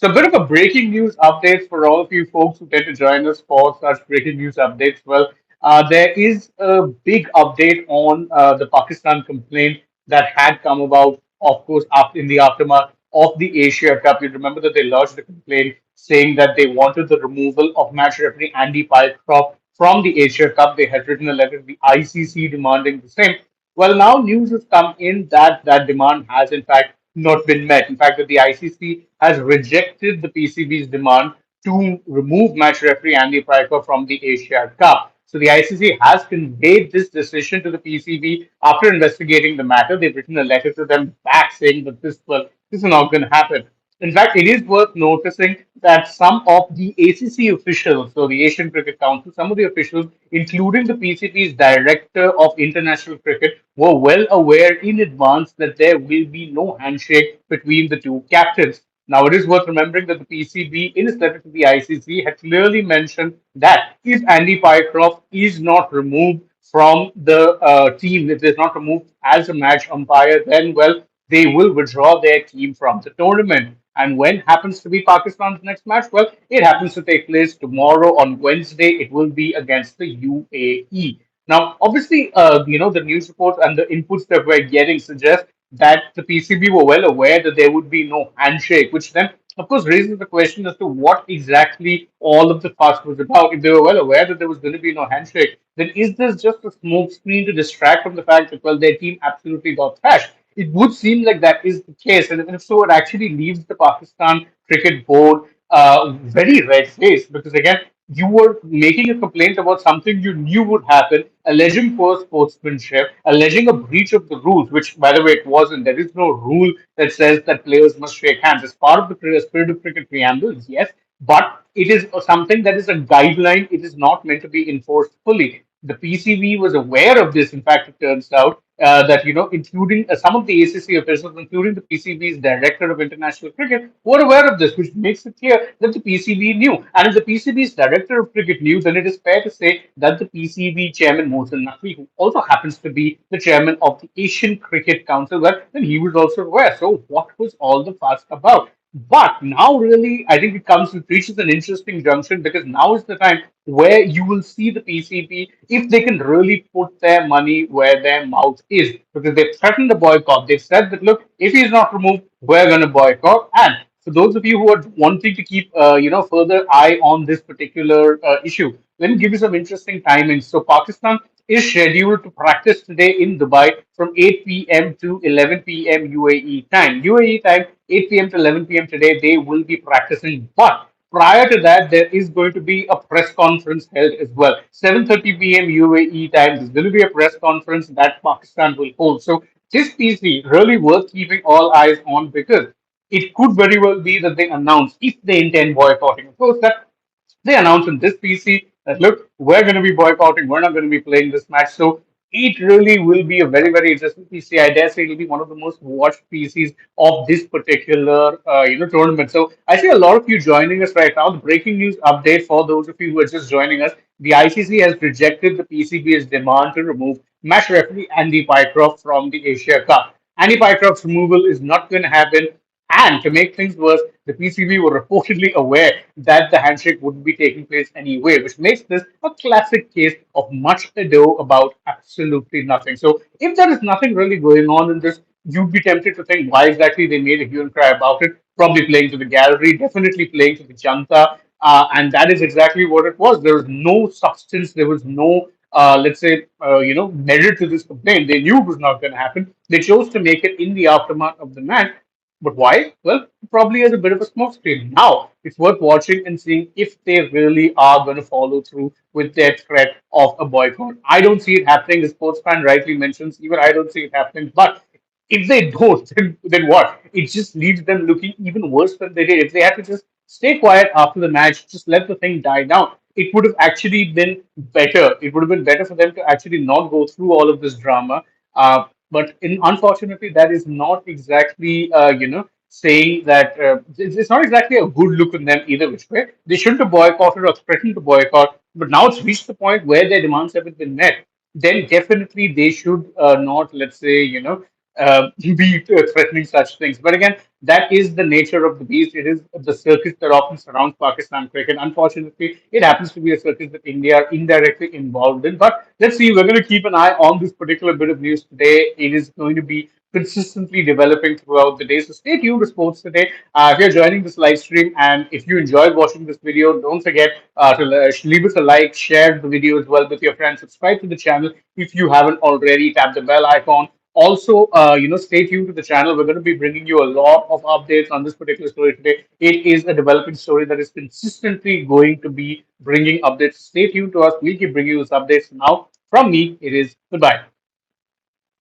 So, a bit of a breaking news update for all of you folks who tend to join us for such breaking news updates. Well, there is a big update on the Pakistan complaint that had come about, of course, after in the aftermath of the Asia Cup. You remember that they lodged a complaint saying that they wanted the removal of match referee Andy Pycroft from the Asia Cup. They had written a letter to the ICC demanding the same. Well, now news has come in that that demand has, in fact, not been met. In fact, that the ICC has rejected the PCB's demand to remove match referee Andy Pycroft from the Asia Cup. So the ICC has conveyed this decision to the PCB after investigating the matter. They've written a letter to them back saying that this is not going to happen. In fact, it is worth noticing that some of the ACC officials, so the Asian Cricket Council, some of the officials, including the PCB's director of international cricket, were well aware in advance that there will be no handshake between the two captains. Now, it is worth remembering that the PCB, in its letter to the ICC, had clearly mentioned that if Andy Pycroft is not removed from the team, if he's not removed as a match umpire, then, well, they will withdraw their team from the tournament. And when happens to be Pakistan's next match? Well, it happens to take place tomorrow on Wednesday. It will be against the UAE. Now, obviously, the news reports and the inputs that we're getting suggest that the PCB were well aware that there would be no handshake, which then, of course, raises the question as to what exactly all of the fuss was about. If they were well aware that there was going to be no handshake, then is this just a smoke screen to distract from the fact that, well, their team absolutely got thrashed? It would seem like that is the case, and if so, it actually leaves the Pakistan Cricket Board very red faced because again, you were making a complaint about something you knew would happen, alleging poor sportsmanship, alleging a breach of the rules, which, by the way, it wasn't. There is no rule that says that players must shake hands. It's part of the spirit of cricket preamble, yes, but it is something that is a guideline. It is not meant to be enforced fully. The PCB was aware of this. In fact, it turns out that including some of the ACC officials, including the PCB's director of international cricket, were aware of this, which makes it clear that the PCB knew. And if the PCB's director of cricket knew, then it is fair to say that the PCB chairman Mohsen Naqvi, who also happens to be the chairman of the Asian Cricket Council, well, then he was also aware. So what was all the fuss about? But now, really, I think it reaches an interesting junction because now is the time where you will see the PCB if they can really put their money where their mouth is. Because they've threatened a boycott. They've said that, look, if he's not removed, we're going to boycott. And for those of you who are wanting to keep, further eye on this particular issue, let me give you some interesting timings. So Pakistan is scheduled to practice today in Dubai from 8 p.m. to 11 p.m. UAE time. UAE time, 8 p.m. to 11 p.m. today, they will be practicing. But prior to that, there is going to be a press conference held as well. 7:30 p.m. UAE time, there's going to be a press conference that Pakistan will hold. So this PC really worth keeping all eyes on because it could very well be that they announce if they intend boycotting. Of course, that they announced in this PC that look, we're going to be boycotting, we're not going to be playing this match. So it really will be a very, very interesting PC. I dare say it'll be one of the most watched PCs of this particular tournament. So I see a lot of you joining us right now. The breaking news update for those of you who are just joining us: the ICC has rejected the PCB's demand to remove match referee Andy Pycroft from the Asia Cup. Andy Pycroft's removal is not going to happen. And to make things worse, the PCB were reportedly aware that the handshake wouldn't be taking place anyway, which makes this a classic case of much ado about absolutely nothing. So, if there is nothing really going on in this, you'd be tempted to think why exactly they made a hue and cry about it. Probably playing to the gallery, definitely playing to the janta, and that is exactly what it was. There was no substance, there was no merit to this complaint. They knew it was not going to happen. They chose to make it in the aftermath of the match, but why? Well, probably as a bit of a smokescreen. Now, it's worth watching and seeing if they really are going to follow through with their threat of a boycott. I don't see it happening, as Sportsman rightly mentions. Even I don't see it happening. But if they don't, then what? It just leaves them looking even worse than they did. If they had to just stay quiet after the match, just let the thing die down, it would have actually been better. It would have been better for them to actually not go through all of this drama. But unfortunately, that is not exactly, saying that it's not exactly a good look on them either which way. They shouldn't have boycotted or threatened to boycott, but now it's reached the point where their demands haven't been met. Then definitely they should not, let's say, be threatening such things. But again, that is the nature of the beast. It is the circus that often surrounds Pakistan cricket. Unfortunately, it happens to be a circus that India are indirectly involved in. But let's see, we're going to keep an eye on this particular bit of news today. It is going to be consistently developing throughout the day. So stay tuned to Sports Today. If you're joining this live stream and if you enjoyed watching this video, don't forget to leave us a like, share the video as well with your friends, subscribe to the channel if you haven't already, tap the bell icon. Also, stay tuned to the channel. We're going to be bringing you a lot of updates on this particular story today. It is a developing story that is consistently going to be bringing updates. Stay tuned to us. We'll keep bringing you those updates. Now, from me, it is goodbye.